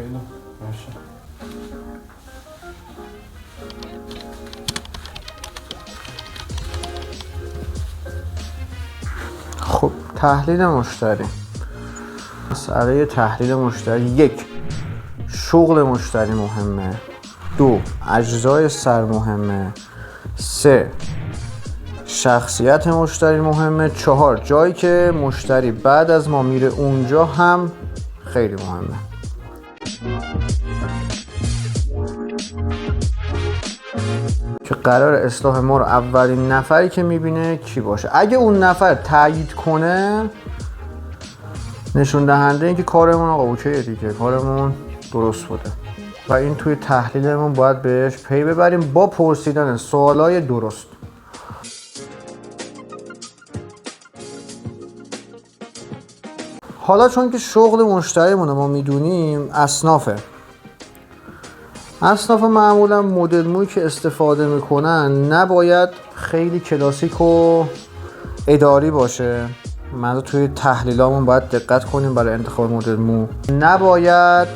خیلی باشه. خب تحلیل مشتری. مسئله تحلیل مشتری: 1. شغل مشتری مهمه. 2. اجزای سر مهمه. 3. شخصیت مشتری مهمه. 4. جایی که مشتری بعد از ما میره اونجا هم خیلی مهمه. که قرار اصلاح ما رو اولین نفری که میبینه کی باشه. اگه اون نفر تایید کنه، نشون دهنده این که کارمون آقا اوکیه دیگه، کارمون درست بوده و این توی تحلیلمون باید بهش پی ببریم با پرسیدن سوالای درست. حالا چون که شغل مشتریمونه ما میدونیم اصناف معمولا مدل مویی که استفاده میکنن نباید خیلی کلاسیک و اداری باشه. من توی تحلیلامون باید دقت کنیم برای انتخاب مدل مو. نباید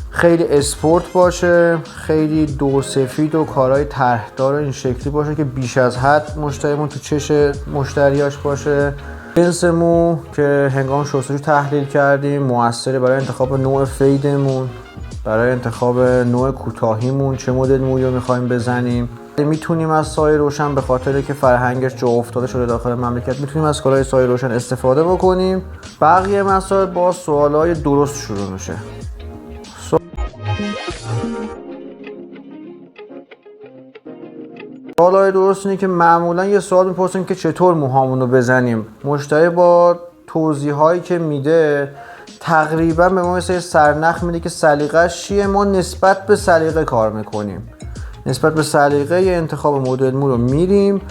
خیلی اسپورت باشه، خیلی دو سفید و کارهای طرحدار این شکلی باشه که بیش از حد مشتریمون تو چش مشتریاش باشه. جنس مو که هنگام شستشو تحلیل کردیم موثره برای انتخاب نوع فیدمون، برای انتخاب نوع کوتاهیمون، چه مدل مویی رو می‌خوایم بزنیم. میتونیم از سایه روشن به خاطر که فرهنگش جا افتاده شده داخل مملکت میتونیم از کالای سایه روشن استفاده بکنیم. بقیه مسائل با سوالای درست شروع میشه. سوالای درست اینه که معمولا یه سوال میپرسیم که چطور موهامون رو بزنیم. مشتری با توضیحایی که میده تقریبا به ما مثل سرنخ میده که سلیقه‌اش چیه. ما نسبت به سلیقه کار میکنیم، نسبت به سلیقه انتخاب مدل مو رو میریم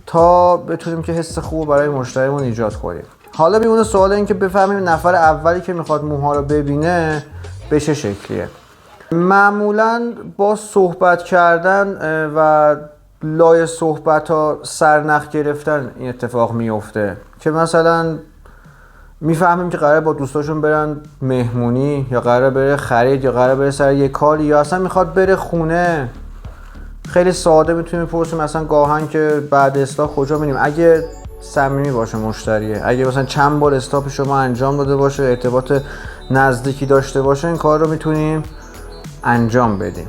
تا بتونیم که حس خوب برای مشتریمون ایجاد کنیم. حالا میمونه سوال این که بفهمیم نفر اولی که میخواد موها رو ببینه به چه شکلیه. معمولا با صحبت کردن و لای صحبت ها سرنخ گرفتن این اتفاق میفته که مثلا میفهمیم که قراره با دوستاشون برن مهمونی یا قراره بره خرید یا قراره بره سر یه کاری یا اصلا میخواد بره خونه. خیلی ساده میتونیم بپرسیم مثلا گاهن که بعد اصلاح کجا میریم. اگه صمیمی باشه مشتریه، اگه مثلا چند بار اصلاح شما انجام داده باشه، ارتباط نزدیکی داشته باشه، این کار رو میتونیم انجام بدیم.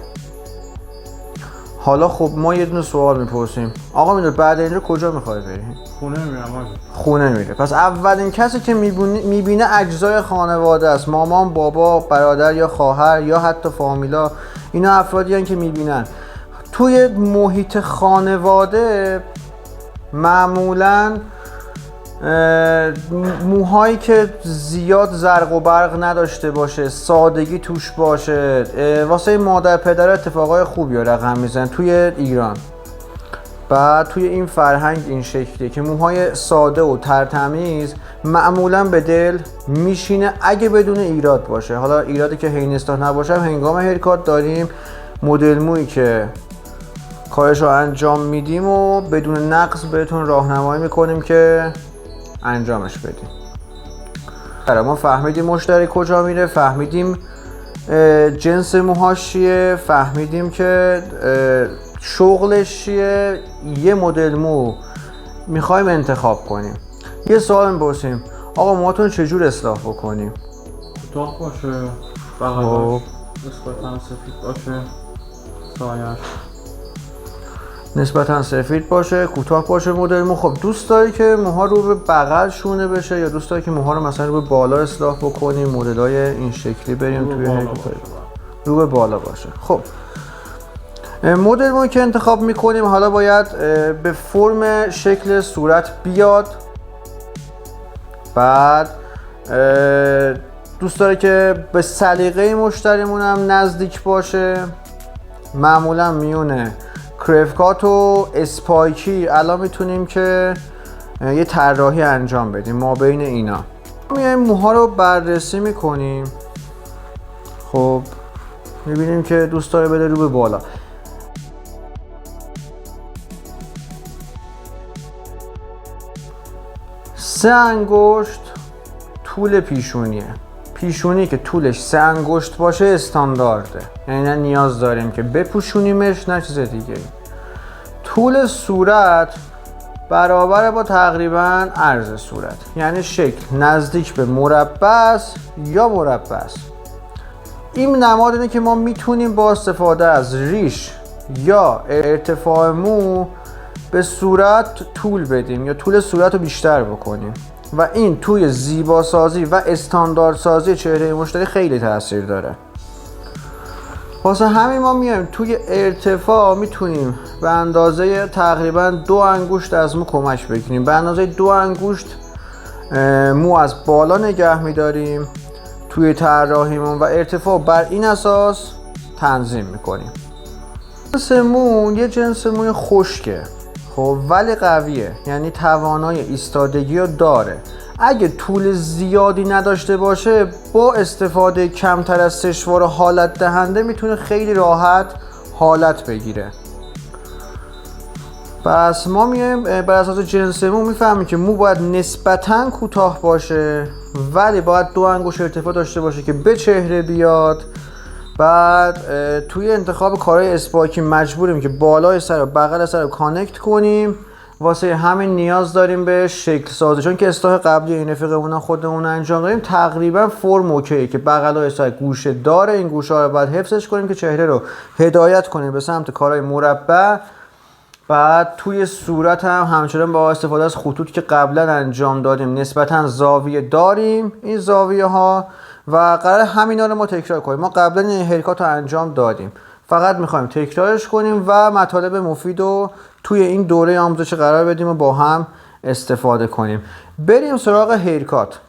حالا خب ما یه دونه سوال میپرسیم: آقا میدونی بعد اینجا کجا میخوای بری؟ خونه میرم. خونه میره. پس اولین کسی که میبینه اجزای خانواده است. مامان، بابا، برادر یا خواهر یا حتی فامیلا. اینا افرادی هستن که میبینن. توی محیط خانواده معمولا موهایی که زیاد زرق و برق نداشته باشه، سادگی توش باشه، واسه مادر پدر اتفاقای خوبی رقم میزنن توی ایران. بعد توی این فرهنگ این شکلیه که موهای ساده و ترتمیز معمولا به دل میشینه اگه بدون ایراد باشه. حالا ایرادی که هین اصلاح نباشه، هنگام هیرکات داریم مدل مویی که کارش رو انجام میدیم و بدون نقص بهتون راهنمایی میکنیم که انجامش بدیم. ما فهمیدیم مشتری کجا میره، فهمیدیم جنس موهاش چیه، فهمیدیم که شغلش چیه، یه مدل مو میخوایم انتخاب کنیم. یه سوال میپرسیم: آقا موهاتون چجور اصلاح بکنیم؟ کوتاه باشه، بغلاش نسبتاً سفید باشه، سایه‌اش نسبتاً سفید باشه، کوتاه باشه مدل مو. خب دوست داری که موها رو به بغل شونه بشه یا دوست داری که موها رو مثلا رو به بالا اصلاح بکنیم؟ مدل‌های این شکلی بریم توی رو به بالا باشه. خب مدل مویی که انتخاب میکنیم حالا باید به فرم شکل صورت بیاد. بعد دوست داره که به سلیقه مشتریمون هم نزدیک باشه. معمولا میونه کرفکات و اسپایکی الان میتونیم که یه طراحی انجام بدیم ما بین اینا. میایم موها رو بررسی میکنیم. خب میبینیم که دوست داره بده رو به بالا. 3 انگشت طول پیشونیه. پیشونی که طولش 3 انگشت باشه استاندارده، یعنی نه نیاز داریم که بپوشونیمش نه چیز دیگه. طول صورت برابر با تقریبا عرض صورت، یعنی شکل نزدیک به مربع است یا مربع است. این نماد اینه که ما میتونیم با استفاده از ریش یا ارتفاع مو به صورت طول بدیم یا طول صورت رو بیشتر بکنیم و این توی زیباسازی و استانداردسازی چهره مشتری خیلی تاثیر داره. واسه همین ما میایم توی ارتفاع میتونیم به اندازه تقریبا 2 انگشت از مو کمک بگیریم. به اندازه 2 انگشت مو از بالا نگه میداریم توی طراحیمون و ارتفاع بر این اساس تنظیم میکنیم. جنس مو یه جنس موی خشکه، خب ولی قویه، یعنی توانای ایستادگی رو داره. اگه طول زیادی نداشته باشه با استفاده کمتر از سشوار حالت دهنده میتونه خیلی راحت حالت بگیره. پس ما میایم بر اساس جنس مو میفهمیم که مو باید نسبتاً کوتاه باشه ولی باید 2 انگشت ارتفاع داشته باشه که به چهره بیاد. بعد توی انتخاب کارهای اسپاکی مجبوریم که بالای سر و بغل سر رو کانکت کنیم. واسه همین نیاز داریم به شکل سازی، چون که اصلاح قبلی این رفیقمون خودمون انجام دادیم تقریبا فرم اوکی که بغلای سر گوشه داره. این گوشه ها رو باید حفظش کنیم که چهره رو هدایت کنیم به سمت کارهای مربع. بعد توی صورت هم همچنان با استفاده از خطوط که قبلا انجام دادیم نسبتا زاویه داریم این زاویه ها و قرار همینا رو ما تکرار کنیم. ما قبلا این هیرکات رو انجام دادیم، فقط میخوایم تکرارش کنیم و مطالب مفید رو توی این دوره آموزش قرار بدیم و با هم استفاده کنیم. بریم سراغ هیرکات.